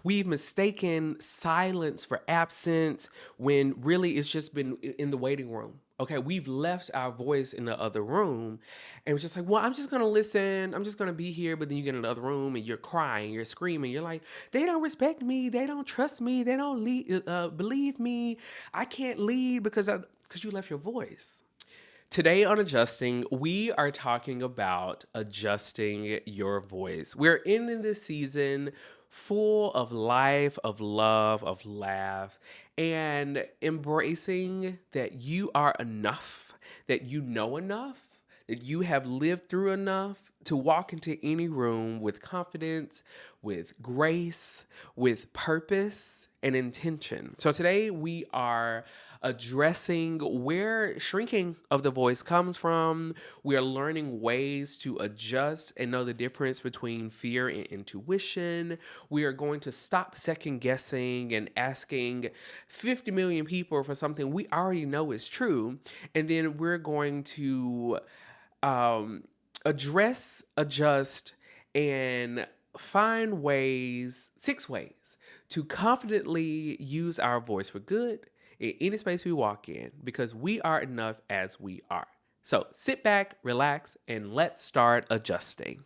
We've mistaken silence for absence when really it's just been in the waiting room. Okay, we've left our voice in the other room and we're just like, well, I'm just gonna listen. I'm just gonna be here. But then you get in the other room and you're crying, you're screaming. You're like, they don't respect me. They don't trust me. They don't believe me. I can't lead because you left your voice. Today on Adjusting, we are talking about adjusting your voice. We're in this season full of life, of love, of laugh, and embracing that you are enough, that you know enough, that you have lived through enough to walk into any room with confidence, with grace, with purpose and intention. So today we are addressing where shrinking of the voice comes from. We are learning ways to adjust and know the difference between fear and intuition. We are going to stop second guessing and asking 50 million people for something we already know is true. And then we're going to um, address, adjust, and find ways, 6 ways, to confidently use our voice for good in any space we walk in because we are enough as we are. So sit back, relax, and let's start adjusting.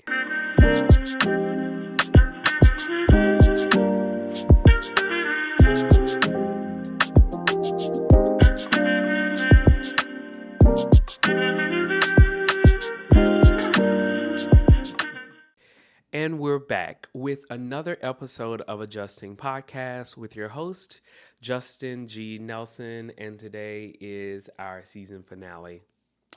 And we're back with another episode of Adjusting Podcast with your host, Justin G. Nelson. And today is our season finale.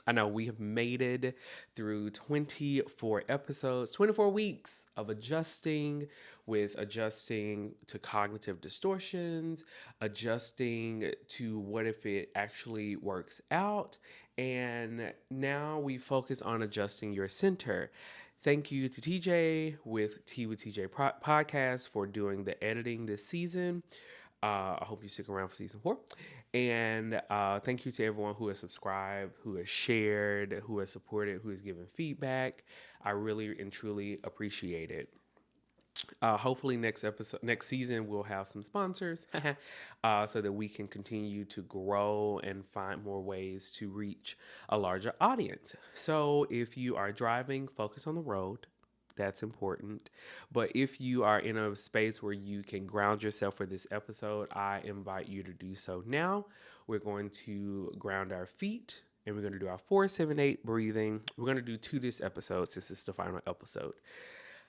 I know we have made it through 24 episodes, 24 weeks of adjusting to cognitive distortions, adjusting to what if it actually works out. And now we focus on adjusting your center. Thank you to TJ with TJ podcast for doing the editing this season. I hope you stick around for season 4. And thank you to everyone who has subscribed, who has shared, who has supported, who has given feedback. I really and truly appreciate it. Hopefully next season, we'll have some sponsors so that we can continue to grow and find more ways to reach a larger audience. So if you are driving, focus on the road. That's important. But if you are in a space where you can ground yourself for this episode, I invite you to do so now. We're going to ground our feet and we're going to do our 4-7-8 breathing. We're going to do 2 this episode since it's the final episode.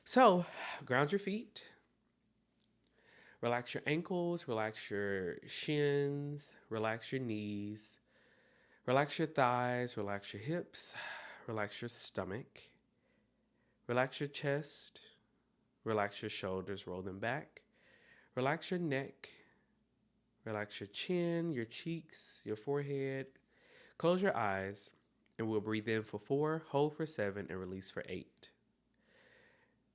So, ground your feet, relax your ankles, relax your shins, relax your knees, relax your thighs, relax your hips, relax your stomach, relax your chest, relax your shoulders, roll them back, relax your neck, relax your chin, your cheeks, your forehead, close your eyes, and we'll breathe in for 4, hold for 7, and release for 8.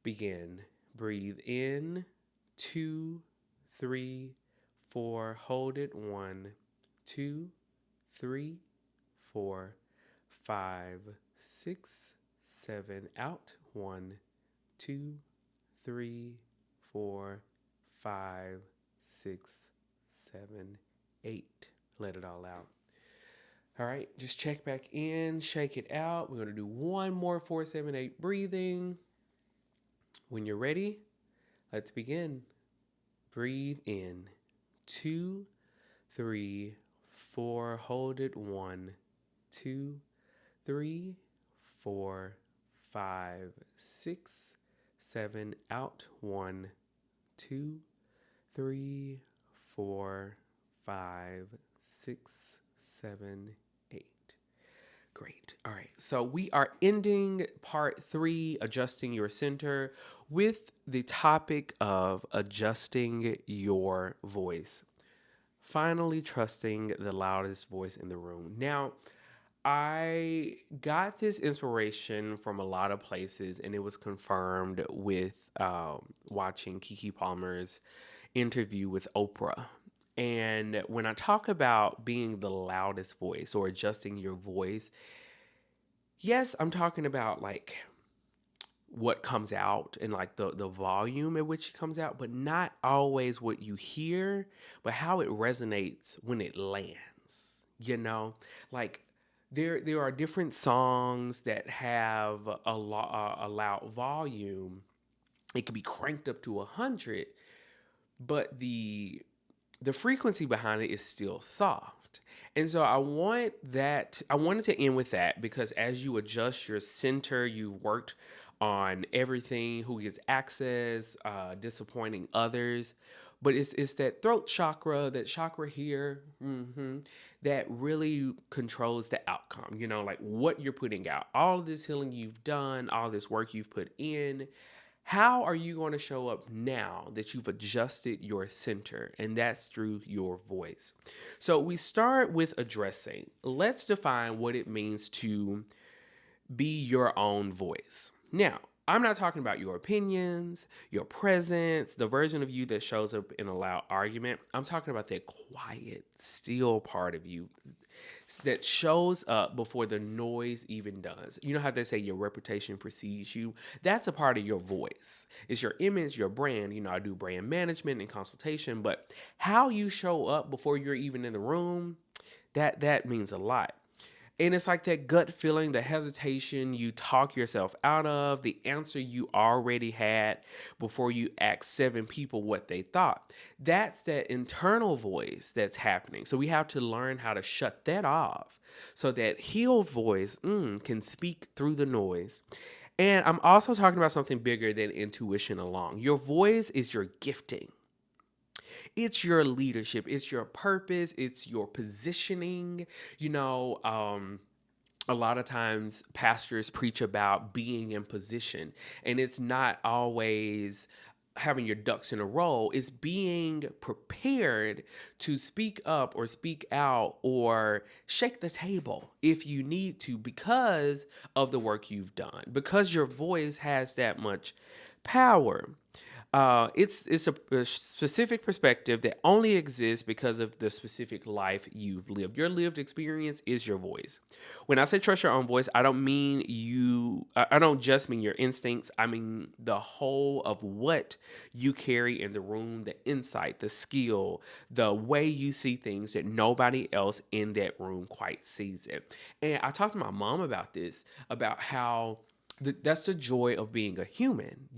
Begin. Breathe in, 2, 3, 4. Hold it, 1, 2, 3, 4, 5, 6, 7. Out, 1, 2, 3, 4, 5, 6, 7, 8. Let it all out. All right, just check back in, shake it out. We're going to do one more 4-7-8 breathing. When you're ready, let's begin. Breathe in, 2, 3, 4. Hold it, 1, 2, 3, 4, 5, 6, 7. Out, 1, 2, 3, 4, 5, 6, 7, 8. Great. All right. So we are ending part 3, adjusting your center, with the topic of adjusting your voice. Finally, trusting the loudest voice in the room. Now, I got this inspiration from a lot of places, and it was confirmed with watching Keke Palmer's interview with Oprah. And when I talk about being the loudest voice or adjusting your voice, yes, I'm talking about like what comes out and like the volume at which it comes out, but not always what you hear, but how it resonates when it lands. You know, like there are different songs that have a loud volume. It can be cranked up to 100, but the frequency behind it is still soft. And so I wanted to end with that because as you adjust your center, you've worked on everything, who gets access, disappointing others. But it's that throat chakra, that chakra here, that really controls the outcome, like what you're putting out. All of this healing you've done, all this work you've put in, how are you going to show up now that you've adjusted your center? And that's through your voice. So we start with addressing. Let's define what it means to be your own voice. Now, I'm not talking about your opinions, your presence, the version of you that shows up in a loud argument. I'm talking about that quiet, still part of you that shows up before the noise even does. You know how they say your reputation precedes you? That's a part of your voice. It's your image, your brand. I do brand management and consultation, but how you show up before you're even in the room, that means a lot. And it's like that gut feeling, the hesitation you talk yourself out of, the answer you already had before you asked 7 people what they thought. That's that internal voice that's happening. So we have to learn how to shut that off so that healed voice can speak through the noise. And I'm also talking about something bigger than intuition alone. Your voice is your gifting. It's your leadership, it's your purpose, it's your positioning. A lot of times pastors preach about being in position, and it's not always having your ducks in a row. It's being prepared to speak up or speak out or shake the table if you need to because of the work you've done, because your voice has that much power. It's a specific perspective that only exists because of the specific life you've lived. Your lived experience is your voice. When I say trust your own voice, I don't mean you. I don't just mean your instincts. I mean the whole of what you carry in the room, the insight, the skill, the way you see things that nobody else in that room quite sees it. And I talked to my mom about this, about how that's the joy of being a human.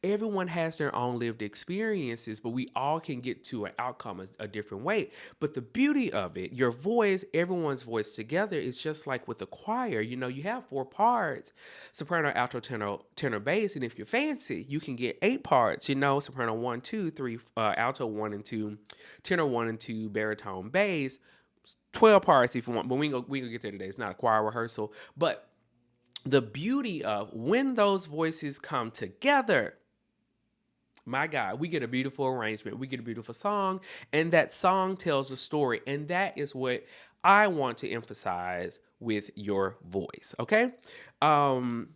Everyone has their own lived experiences, but we all can get to an outcome a different way. But the beauty of it, your voice, everyone's voice together, is just like with a choir. You have 4 parts: soprano, alto, tenor, bass. And if you're fancy, you can get 8 parts, soprano 1, 2, 3, alto 1 and 2, tenor 1 and 2, baritone, bass. 12 parts if you want, but we gonna get there today. It's not a choir rehearsal, but the beauty of when those voices come together, my God, we get a beautiful arrangement. We get a beautiful song, and that song tells a story. And that is what I want to emphasize with your voice. Okay. Like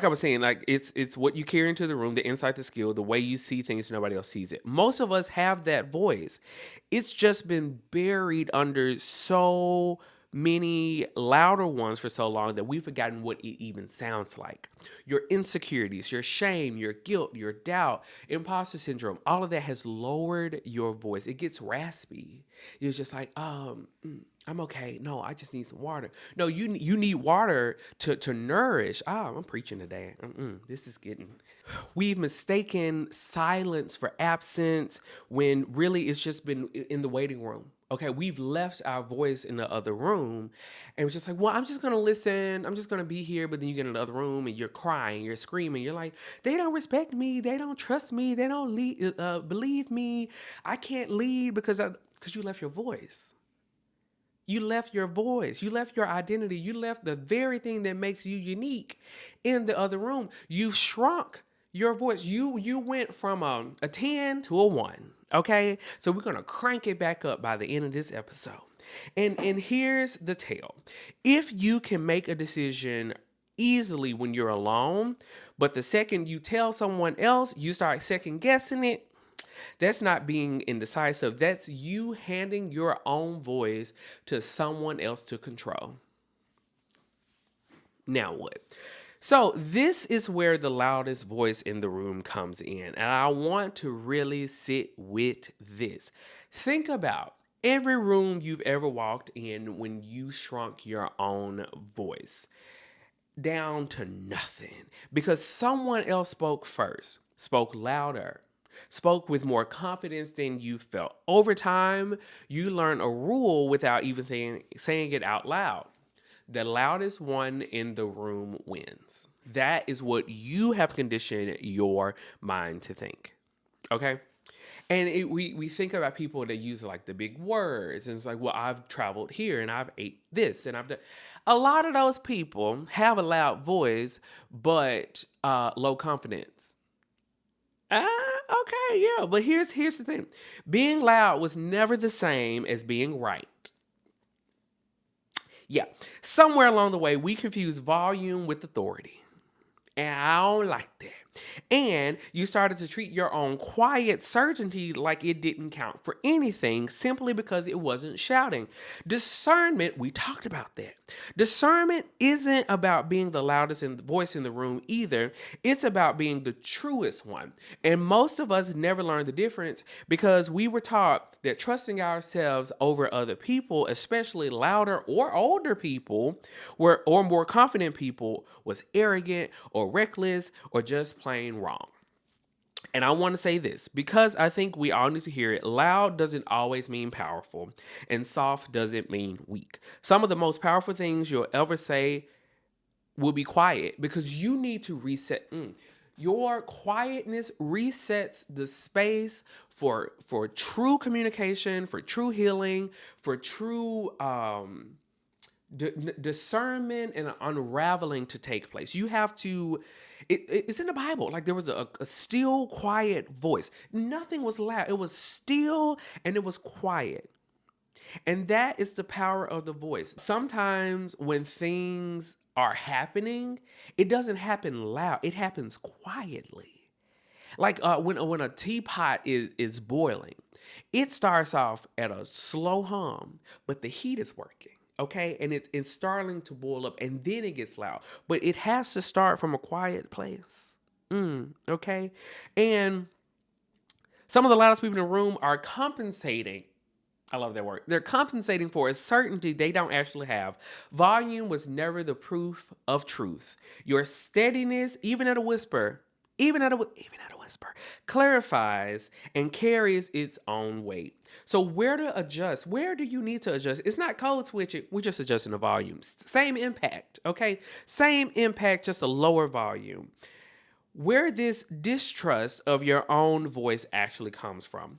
I was saying, like it's what you carry into the room, the insight, the skill, the way you see things, nobody else sees it. Most of us have that voice. It's just been buried under so many louder ones for so long that we've forgotten what it even sounds like. Your insecurities, your shame, your guilt, your doubt, imposter syndrome, all of that has lowered your voice. It gets raspy. You're just like, I'm okay. No, I just need some water. No, you need water to nourish. I'm preaching today. This is getting. We've mistaken silence for absence when really it's just been in the waiting room. Okay, we've left our voice in the other room, and we're just like, well, I'm just gonna listen. I'm just gonna be here. But then you get in the other room and you're crying, you're screaming. You're like, they don't respect me. They don't trust me. They don't believe me. I can't lead because you left your voice. You left your voice. You left your identity. You left the very thing that makes you unique in the other room. You've shrunk your voice. You went from a 10 to a 1. Okay? So we're gonna crank it back up by the end of this episode. And here's the tale. If you can make a decision easily when you're alone, but the second you tell someone else, you start second guessing it, that's not being indecisive. That's you handing your own voice to someone else to control. Now what? So, this is where the loudest voice in the room comes in. And I want to really sit with this. Think about every room you've ever walked in when you shrunk your own voice down to nothing because someone else spoke first, spoke louder, spoke with more confidence than you felt. Over time, you learn a rule without even saying it out loud. The loudest one in the room wins. That is what you have conditioned your mind to think. Okay? And we think about people that use like the big words, and it's like, well, I've traveled here and I've ate this and I've done. A lot of those people have a loud voice, but low confidence. Okay, yeah, but here's the thing: being loud was never the same as being right. Yeah, somewhere along the way, we confuse volume with authority. And I don't like that. And you started to treat your own quiet certainty like it didn't count for anything simply because it wasn't shouting. Discernment, we talked about that. Discernment isn't about being the loudest voice in the room either. It's about being the truest one. And most of us never learned the difference because we were taught that trusting ourselves over other people, especially louder or older people, or more confident people, was arrogant or reckless or just plain wrong. And I want to say this because I think we all need to hear it. Loud doesn't always mean powerful, and soft doesn't mean weak. Some of the most powerful things you'll ever say will be quiet because you need to reset. Your quietness resets the space for true communication, for true healing, for true discernment and unraveling to take place. You have to. It's in the Bible. Like there was a still, quiet voice. Nothing was loud. It was still and it was quiet. And that is the power of the voice. Sometimes when things are happening, it doesn't happen loud. It happens quietly. Like when a teapot is boiling, it starts off at a slow hum, but the heat is working. Okay, and it's starting to boil up, and then it gets loud. But it has to start from a quiet place. Okay, and some of the loudest people in the room are compensating. I love that word. They're compensating for a certainty they don't actually have. Volume was never the proof of truth. Your steadiness, even at a whisper, clarifies and carries its own weight. So where to adjust? Where do you need to adjust? It's not code switching. We're just adjusting the volumes. Same impact, okay? Same impact, just a lower volume. Where this distrust of your own voice actually comes from,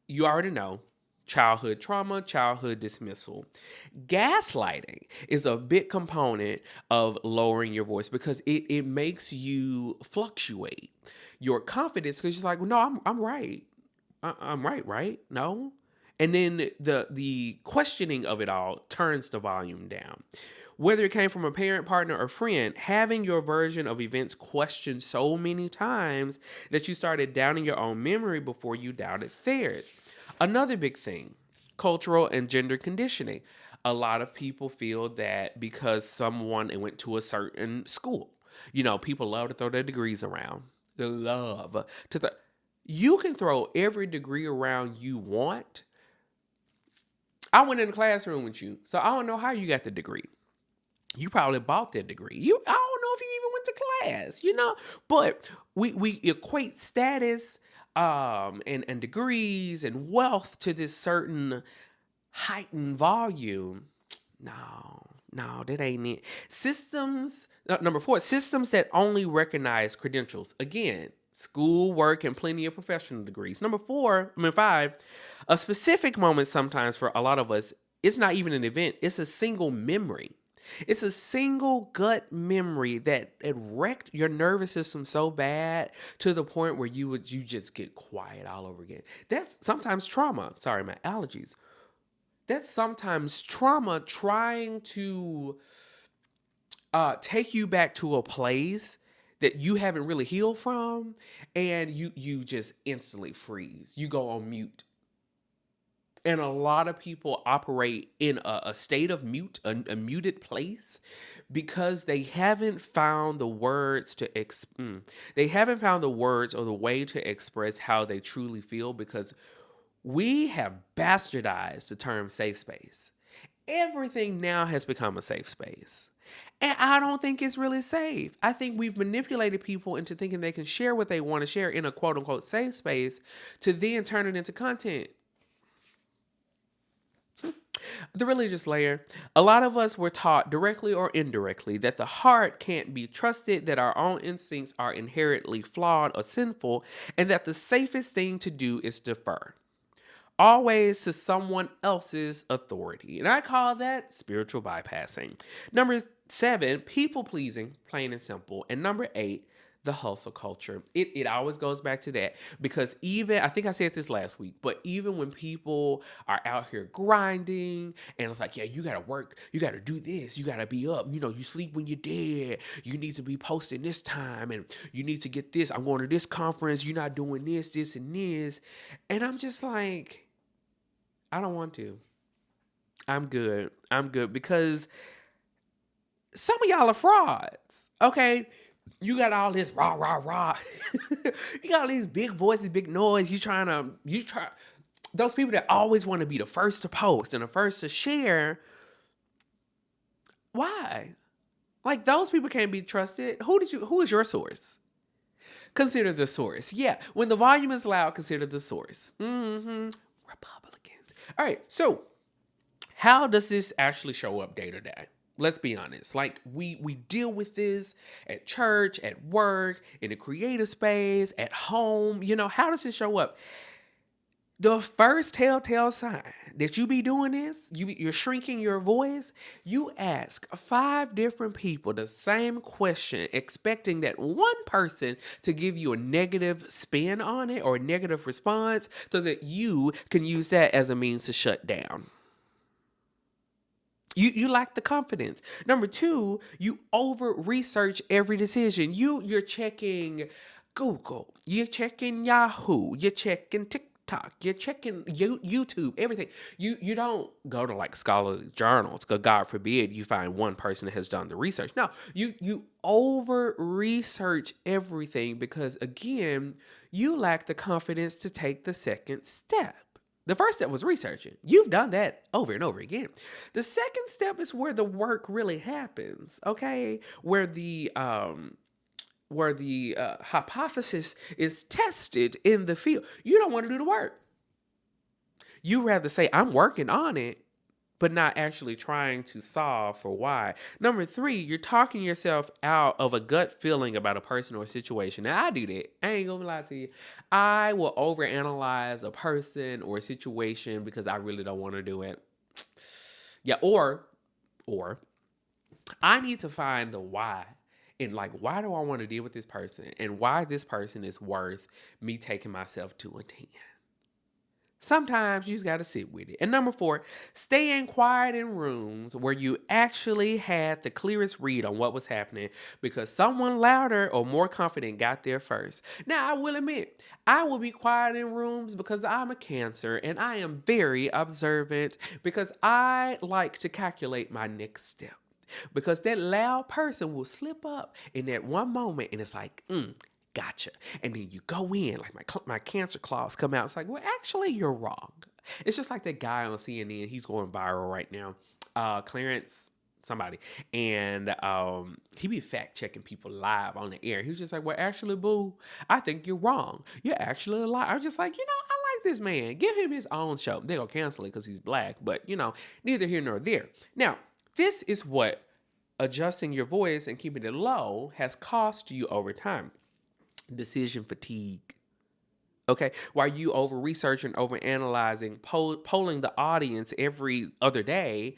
you already know. Childhood trauma, childhood dismissal. Gaslighting is a big component of lowering your voice because it makes you fluctuate your confidence because you're like, well, no, I'm right. I'm right, right? No. And then the questioning of it all turns the volume down. Whether it came from a parent, partner, or friend, having your version of events questioned so many times that you started doubting your own memory before you doubted theirs. Another big thing, cultural and gender conditioning. A lot of people feel that because someone went to a certain school, people love to throw their degrees around. They love to you can throw every degree around you want. I went in the classroom with you, so I don't know how you got the degree. You probably bought that degree. I don't know if you even went to class. But we equate status and degrees and wealth to this certain heightened volume. No, that ain't it. Number 4, systems that only recognize credentials. Again, school, work, and plenty of professional degrees. 5, a specific moment sometimes for a lot of us, it's not even an event, it's a single memory. It's a single gut memory that it wrecked your nervous system so bad to the point where you just get quiet all over again. That's sometimes trauma. Sorry, my allergies. That's sometimes trauma trying to take you back to a place that you haven't really healed from, and you just instantly freeze. You go on mute And a lot of people operate in a state of mute, a muted place, because they haven't found the words they haven't found the words or the way to express how they truly feel, because we have bastardized the term safe space. Everything now has become a safe space. And I don't think it's really safe. I think we've manipulated people into thinking they can share what they want to share in a quote unquote safe space to then turn it into content. The religious layer. A lot of us were taught directly or indirectly that the heart can't be trusted, that our own instincts are inherently flawed or sinful, and that the safest thing to do is defer, always to someone else's authority. And I call that spiritual bypassing. Number 7, people pleasing, plain and simple. And number 8, the hustle culture. It always goes back to that, because even, I think I said this last week, but even when people are out here grinding and it's like, yeah, you gotta work, you gotta do this, you gotta be up, you sleep when you're dead, you need to be posting this time, and you need to get this, I'm going to this conference, you're not doing this, and this. And I'm just like, I don't want to. I'm good. I'm good, because some of y'all are frauds. Okay. You got all this rah, rah, rah. You got all these big voices, big noise. Those people that always want to be the first to post and the first to share. Why? Like, those people can't be trusted. Who is your source? Consider the source. Yeah. When the volume is loud, consider the source. Republicans. All right. So, how does this actually show up day to day? Let's be honest. Like, we deal with this at church, at work, in the creative space, at home. How does it show up? The first telltale sign that you be doing this, you're shrinking your voice. You ask 5 different people the same question, expecting that one person to give you a negative spin on it or a negative response, so that you can use that as a means to shut down. You lack the confidence. Number 2, you over research every decision. You're checking Google, you're checking Yahoo, you're checking TikTok, you're checking YouTube, everything. You don't go to like scholarly journals, because God forbid you find one person that has done the research. No, you over research everything, because again, you lack the confidence to take the second step. The first step was researching. You've done that over and over again. The second step is where the work really happens, okay? Where the hypothesis is tested in the field. You don't want to do the work. You rather say, I'm working on it, but not actually trying to solve for why. Number 3, you're talking yourself out of a gut feeling about a person or a situation. Now, I do that. I ain't gonna lie to you. I will overanalyze a person or a situation because I really don't want to do it. Yeah, or I need to find the why. And like, why do I want to deal with this person? And why this person is worth me taking myself to a 10. Sometimes you just got to sit with it. And number 4, staying quiet in rooms where you actually had the clearest read on what was happening, because someone louder or more confident got there first. Now, I will admit, I will be quiet in rooms because I'm a Cancer and I am very observant, because I like to calculate my next step. Because that loud person will slip up in that one moment and it's like, gotcha. And then you go in, like my Cancer claws come out. It's like, well, actually, you're wrong. It's just like that guy on CNN. He's going viral right now. Clarence somebody. And he be fact checking people live on the air. He was just like, well, actually, boo, I think you're wrong. You're actually a lie. I was just like, I like this man. Give him his own show. They're going to cancel it because he's black. But, neither here nor there. Now, this is what adjusting your voice and keeping it low has cost you over time. Decision fatigue. Okay, while you over researching, over analyzing, polling the audience every other day,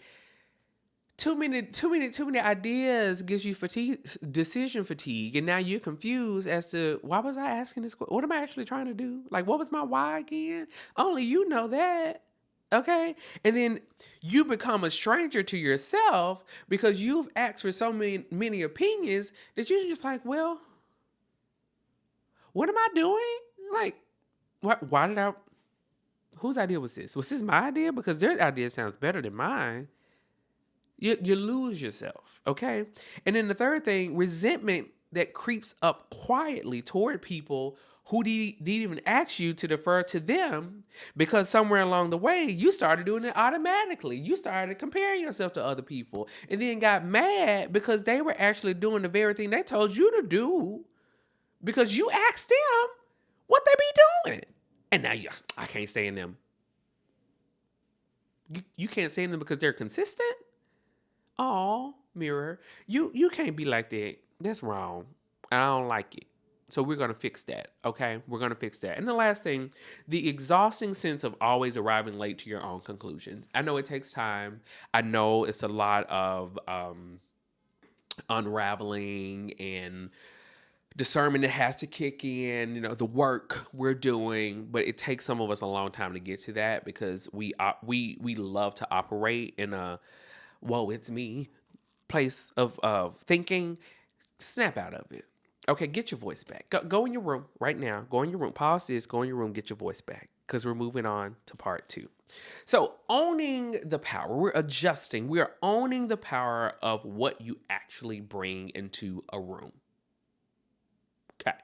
too many ideas gives you decision fatigue, and now you're confused as to, why was I asking this? What am I actually trying to do? Like, what was my why again? Only you know that. Okay, and then you become a stranger to yourself because you've asked for so many opinions that you're just like, well, what am I doing? Like, why did I? Whose idea was this? Was this my idea? Because their idea sounds better than mine. You lose yourself, okay? And then the third thing, resentment that creeps up quietly toward people who didn't even ask you to defer to them because somewhere along the way you started doing it automatically. You started comparing yourself to other people and then got mad because they were actually doing the very thing they told you to do because you asked them what they be doing. And now I can't stand them. You can't stand them because they're consistent? Oh, mirror, you can't be like that. That's wrong. I don't like it. So we're gonna fix that. Okay, we're gonna fix that. And the last thing, the exhausting sense of always arriving late to your own conclusions. I know it takes time. I know it's a lot of unraveling and discernment that has to kick in, the work we're doing, but it takes some of us a long time to get to that because we love to operate in a whoa, it's me place of thinking. Snap out of it. Okay, get your voice back. Go in your room right now. Go in your room. Pause this. Go in your room. Get your voice back because we're moving on to part 2. So, owning the power. We're adjusting. We are owning the power of what you actually bring into a room. Okay.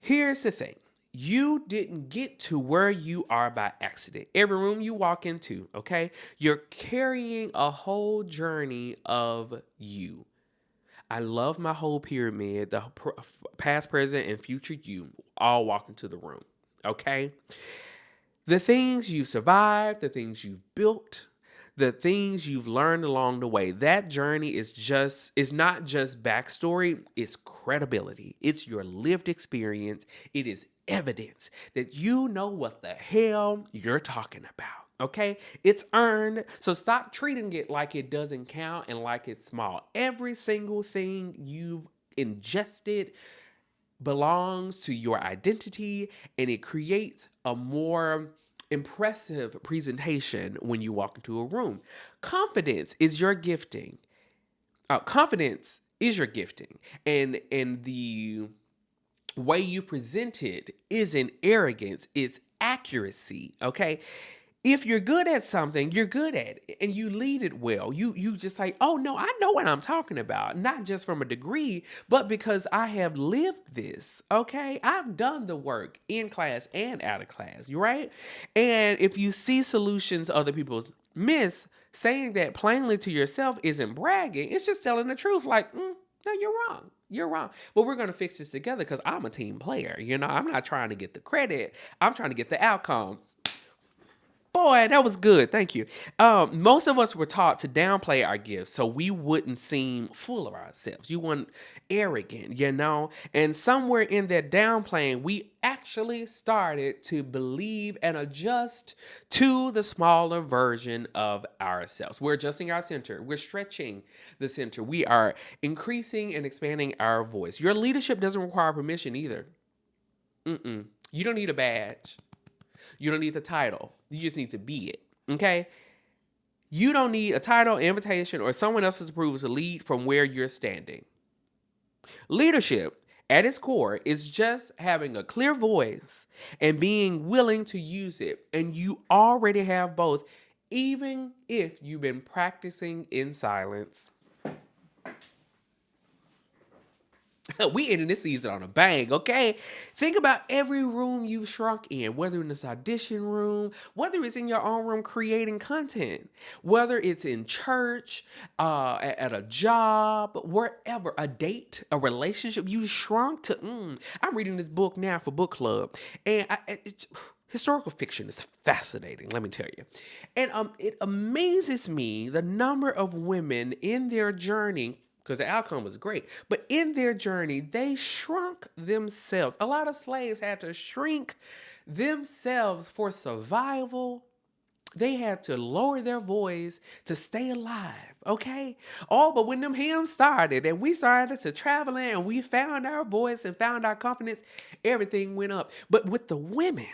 Here's the thing. You didn't get to where you are by accident. Every room you walk into, okay, you're carrying a whole journey of you. I love my whole pyramid, the past, present, and future you all walk into the room, okay? The things you've survived, the things you've built, the things you've learned along the way. That journey is not just backstory, it's credibility. It's your lived experience. It is evidence that you know what the hell you're talking about. Okay? It's earned. So stop treating it like it doesn't count and like it's small. Every single thing you've ingested belongs to your identity and it creates a more impressive presentation when you walk into a room. Confidence is your gifting. Confidence is your gifting. And the way you present it isn't arrogance, it's accuracy, okay? If you're good at something, you're good at it and you lead it well. You just like, oh no, I know what I'm talking about. Not just from a degree, but because I have lived this. Okay. I've done the work in class and out of class, right? And if you see solutions other people miss, saying that plainly to yourself isn't bragging. It's just telling the truth. Like, no, you're wrong. You're wrong. But we're going to fix this together because I'm a team player. I'm not trying to get the credit. I'm trying to get the outcome. Boy, that was good. Thank you. Most of us were taught to downplay our gifts so we wouldn't seem full of ourselves. You weren't arrogant. And somewhere in that downplaying, we actually started to believe and adjust to the smaller version of ourselves. We're adjusting our center. We're stretching the center. We are increasing and expanding our voice. Your leadership doesn't require permission either. You don't need a badge. You don't need the title. You just need to be it. Okay? You don't need a title, invitation, or someone else's approval to lead from where you're standing. Leadership, at its core, is just having a clear voice and being willing to use it. And you already have both, even if you've been practicing in silence. We ending this season on a bang, okay? Think about every room you've shrunk in, whether in this audition room, whether it's in your own room creating content, whether it's in church, at a job, wherever, a date, a relationship, you shrunk to, I'm reading this book now for book club, and historical fiction is fascinating, let me tell you. And it amazes me the number of women in their journey, because the outcome was great. But in their journey, they shrunk themselves. A lot of slaves had to shrink themselves for survival. They had to lower their voice to stay alive, okay? Oh, but when them hymns started and we started to travel and we found our voice and found our confidence, everything went up. But with the women,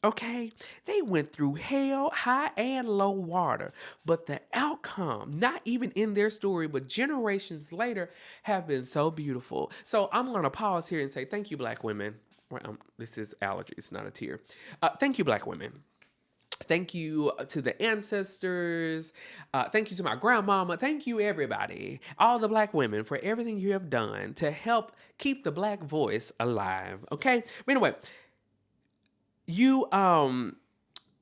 okay, they went through hell, high and low water. But the outcome, not even in their story, but generations later, have been so beautiful. So I'm going to pause here and say thank you, Black women. This is allergies, not a tear. Thank you, Black women. Thank you to the ancestors. Thank you to my grandmama. Thank you, everybody, all the black women, for everything you have done to help keep the black voice alive. Okay. But anyway, you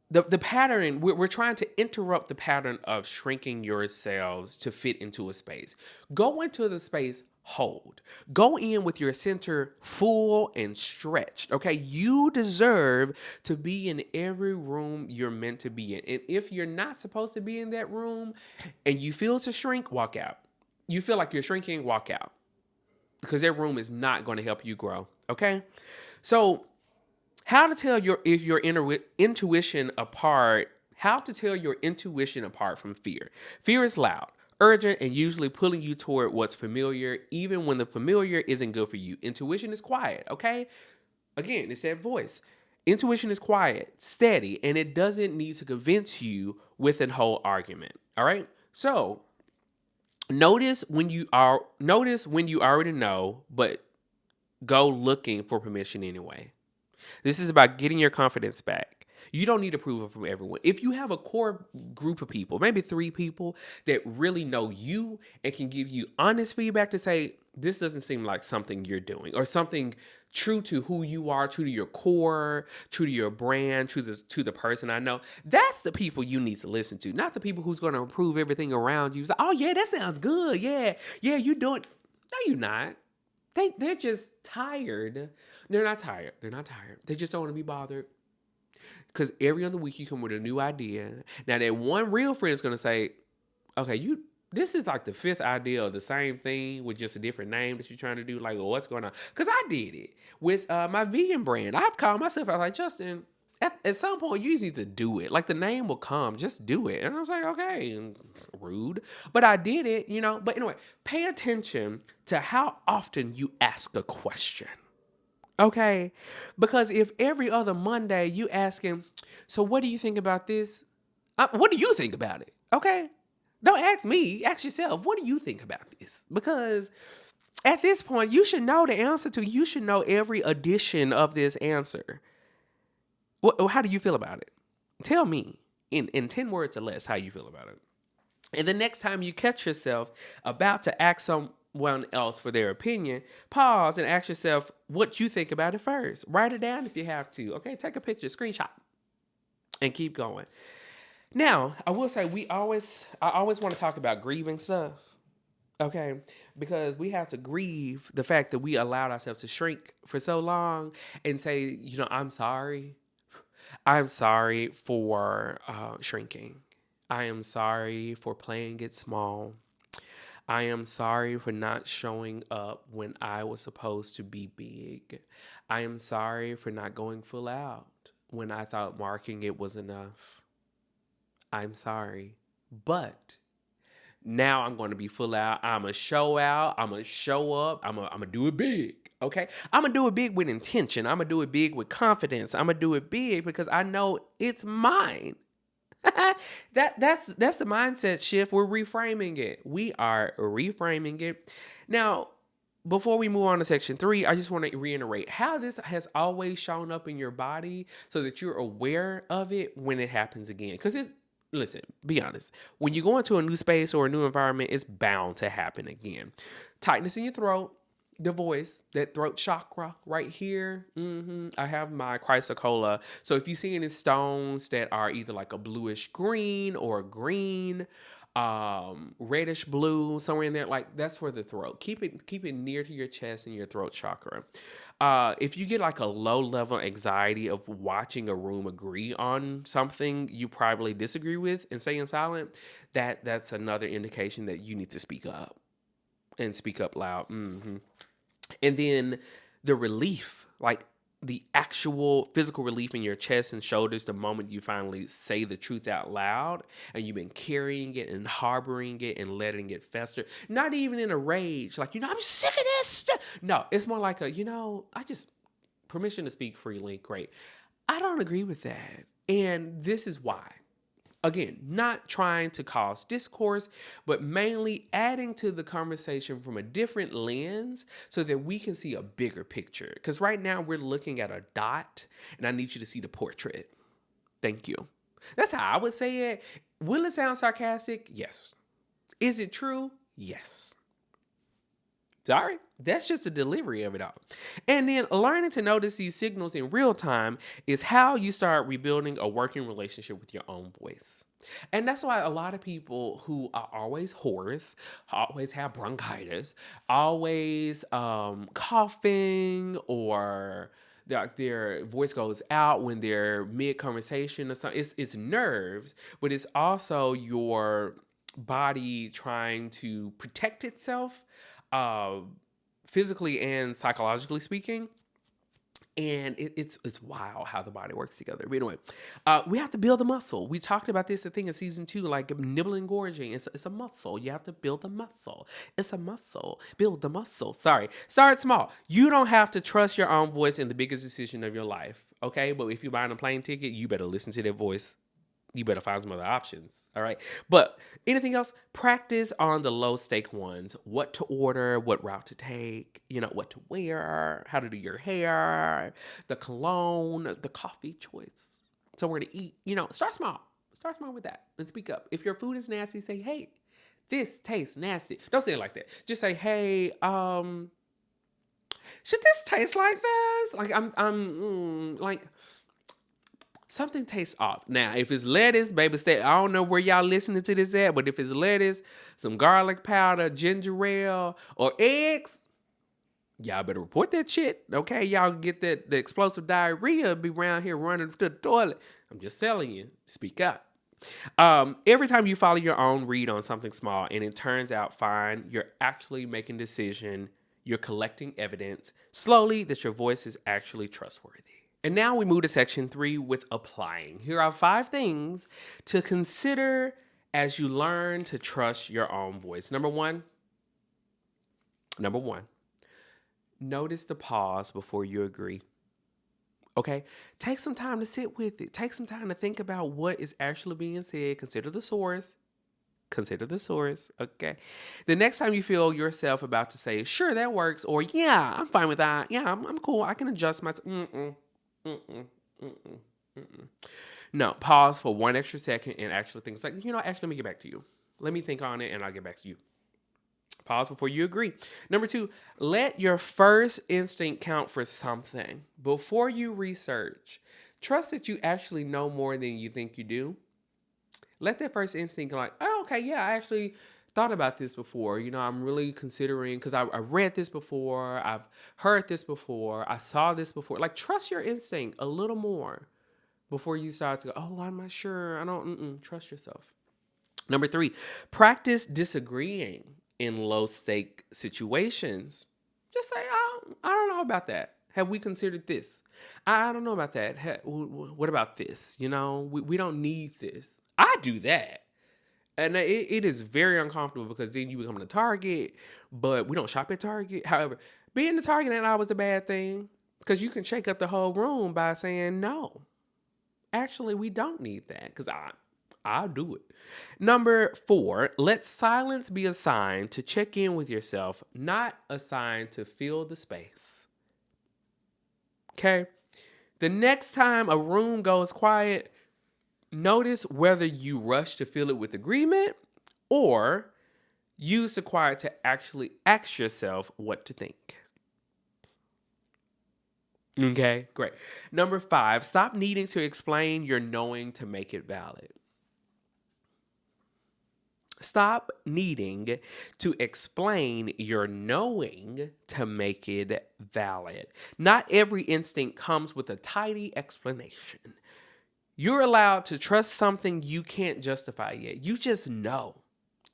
the pattern, we're trying to interrupt the pattern of shrinking yourselves to fit into a space. Go into the space, hold. Go in with your center full and stretched. Okay, you deserve to be in every room you're meant to be in. And if you're not supposed to be in that room and you feel to shrink, walk out. You feel like you're shrinking, walk out, because that room is not going to help you grow. Okay, so how to tell your intuition apart. How to tell your intuition apart from fear. Fear is loud, urgent, and usually pulling you toward what's familiar, even when the familiar isn't good for you. Intuition is quiet, okay? Again, it's that voice. Intuition is quiet, steady, and it doesn't need to convince you with a whole argument. All right? So notice when you already know, but go looking for permission anyway. This is about getting your confidence back. You don't need approval from everyone. If you have a core group of people, maybe 3 people that really know you and can give you honest feedback to say, this doesn't seem like something you're doing, or something true to who you are, true to your core, true to your brand, true to the person I know. That's the people you need to listen to, not the people who's going to approve everything around you. Say, oh yeah, that sounds good. Yeah, you doing. No, you're not. They're just tired. They're not tired. They're not tired. They just don't want to be bothered. Because every other week you come with a new idea. Now that one real friend is gonna say, okay, this is like the 5th idea of the same thing with just a different name that you're trying to do. Like, well, what's going on? Because I did it with my vegan brand. I've called myself, I was like, Justin, at some point you just need to do it. Like, the name will come, just do it. And I was like, okay, rude. But I did it, you know. But anyway, pay attention to how often you ask a question. Okay? Because if every other Monday you ask him, so what do you think about this? What do you think about it? Okay? Don't ask me. Ask yourself, what do you think about this? Because at this point, you should know the answer to, you should know every addition of this answer. How do you feel about it? Tell me in 10 words or less how you feel about it. And the next time you catch yourself about to ask someone else for their opinion, pause and ask yourself what you think about it first. Write it down if you have to. Okay, take a picture, screenshot, and keep going. Now, I will say I always want to talk about grieving stuff. Okay, because we have to grieve the fact that we allowed ourselves to shrink for so long and say, I'm sorry. I'm sorry for shrinking. I am sorry for playing it small. I am sorry for not showing up when I was supposed to be big. I am sorry for not going full out when I thought marking it was enough. I'm sorry. But now I'm going to be full out. I'm going to show out. I'm going to show up. I'm going to do it big. Okay? I'm going to do it big with intention. I'm going to do it big with confidence. I'm going to do it big because I know it's mine. That's the mindset shift. We're reframing it. We are reframing it. Now, before we move on to section 3, I just want to reiterate how this has always shown up in your body so that you're aware of it when it happens again. Because listen, be honest. When you go into a new space or a new environment, it's bound to happen again. Tightness in your throat, the voice, that throat chakra right here. I have my chrysocolla. So if you see any stones that are either like a bluish green or a green, reddish blue, somewhere in there, like that's for the throat. Keep it near to your chest and your throat chakra. If you get like a low level anxiety of watching a room agree on something you probably disagree with and staying silent, that's another indication that you need to speak up and speak up loud. And then the relief, like the actual physical relief in your chest and shoulders the moment you finally say the truth out loud, and you've been carrying it and harboring it and letting it fester. Not even in a rage, like, I'm sick of this. No, it's more like I just, permission to speak freely. Great. I don't agree with that. And this is why. Again, not trying to cause discourse, but mainly adding to the conversation from a different lens so that we can see a bigger picture. Because right now we're looking at a dot, and I need you to see the portrait. Thank you. That's how I would say it. Will it sound sarcastic? Yes. Is it true? Yes. Sorry, that's just the delivery of it all. And then learning to notice these signals in real time is how you start rebuilding a working relationship with your own voice. And that's why a lot of people who are always hoarse, always have bronchitis, always coughing, or their voice goes out when they're mid conversation or something. It's nerves, but it's also your body trying to protect itself, uh, physically and psychologically speaking. And it's wild how the body works together. But anyway, we have to build the muscle. We talked about this, I think, in season 2, like nibbling, gorging. It's a muscle. You have to build the muscle. It's a muscle. Build the muscle. Sorry. Start small. You don't have to trust your own voice in the biggest decision of your life. Okay? But if you're buying a plane ticket, you better listen to their voice. You better find some other options. All right. But anything else, practice on the low stake ones. What to order, what route to take, what to wear, how to do your hair, the cologne, the coffee choice, somewhere to eat. Start small. Start small with that and speak up. If your food is nasty, say, hey, this tastes nasty. Don't say it like that. Just say, hey, should this taste like this? Like like something tastes off. Now, if it's lettuce, baby, I don't know where y'all listening to this at, but if it's lettuce, some garlic powder, ginger ale, or eggs, y'all better report that shit. Okay, y'all get the explosive diarrhea be around here running to the toilet. I'm just telling you, speak up. Every time you follow your own read on something small and it turns out fine, you're actually making a decision. You're collecting evidence slowly that your voice is actually trustworthy. And now we move to section 3 with applying. Here are 5 things to consider as you learn to trust your own voice. Number one, notice the pause before you agree. Okay? Take some time to sit with it. Take some time to think about what is actually being said. Consider the source. Okay? The next time you feel yourself about to say, sure, that works, or yeah, I'm fine with that. Yeah, I'm cool. I can adjust myself. No, pause for one extra second and actually think. It's like, actually, let me get back to you. Let me think on it and I'll get back to you. Pause before you agree. Number 2, let your first instinct count for something. Before you research, trust that you actually know more than you think you do. Let that first instinct like, oh, okay, yeah, I actually thought about this before. I'm really considering, because I read this before, I've heard this before, I saw this before. Like, trust your instinct a little more before you start to go, oh, I'm not sure. I don't, trust yourself. Number 3, practice disagreeing in low stake situations. Just say, oh, I don't know about that. Have we considered this? I don't know about that. What about this? We don't need this. I do that. And it is very uncomfortable because then you become the target, but we don't shop at Target. However, being the target ain't always a bad thing because you can shake up the whole room by saying, no, actually, we don't need that because I'll do it. Number 4, let silence be a sign to check in with yourself, not a sign to fill the space. Okay? The next time a room goes quiet, notice whether you rush to fill it with agreement or use the quiet to actually ask yourself what to think. Okay, great. Number 5, stop needing to explain your knowing to make it valid. Stop needing to explain your knowing to make it valid. Not every instinct comes with a tidy explanation. You're allowed to trust something you can't justify yet. You just know.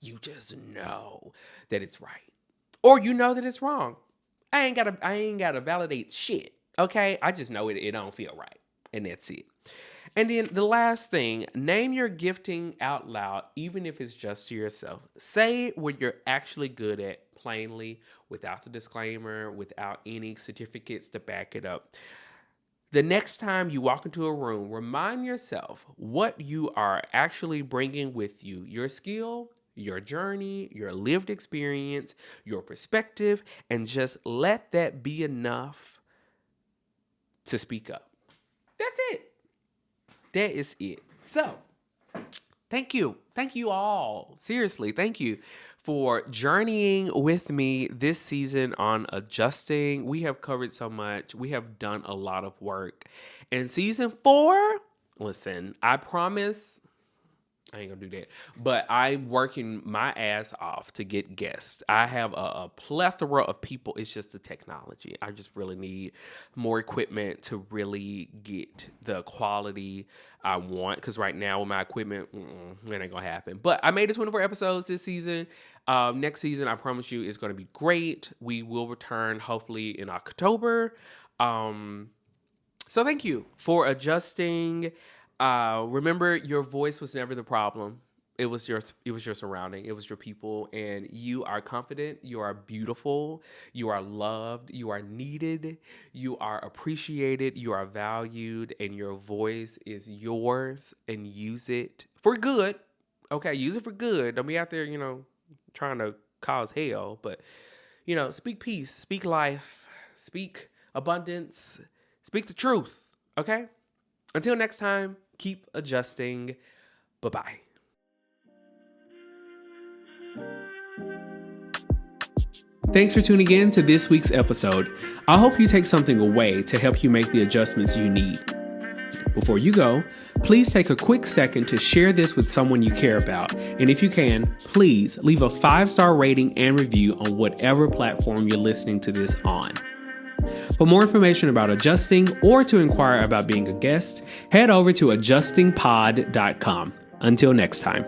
You just know that it's right. Or you know that it's wrong. I ain't gotta validate shit. Okay? I just know it don't feel right. And that's it. And then the last thing, name your gifting out loud, even if it's just to yourself. Say what you're actually good at plainly, without the disclaimer, without any certificates to back it up. The next time you walk into a room, remind yourself what you are actually bringing with you. Your skill, your journey, your lived experience, your perspective, and just let that be enough to speak up. That's it. That is it. So, thank you. Thank you all. Seriously, thank you for journeying with me this season on adjusting. We have covered so much. We have done a lot of work. And season 4, listen, I promise I ain't gonna do that. But I'm working my ass off to get guests. I have a plethora of people. It's just the technology. I just really need more equipment to really get the quality I want. Because right now with my equipment, it ain't gonna happen. But I made it 24 episodes this season. Next season, I promise you, is gonna be great. We will return hopefully in October. So thank you for adjusting. Remember, your voice was never the problem. It was your surrounding. It was your people, and you are confident. You are beautiful. You are loved. You are needed. You are appreciated. You are valued, and your voice is yours. And use it for good. Okay, use it for good. Don't be out there, trying to cause hell. But speak peace, speak life, speak abundance, speak the truth. Okay. Until next time, keep adjusting. Bye-bye. Thanks for tuning in to this week's episode. I hope you take something away to help you make the adjustments you need. Before you go, please take a quick second to share this with someone you care about. And if you can, please leave a 5-star rating and review on whatever platform you're listening to this on. For more information about adjusting or to inquire about being a guest, head over to adjustingpod.com. Until next time.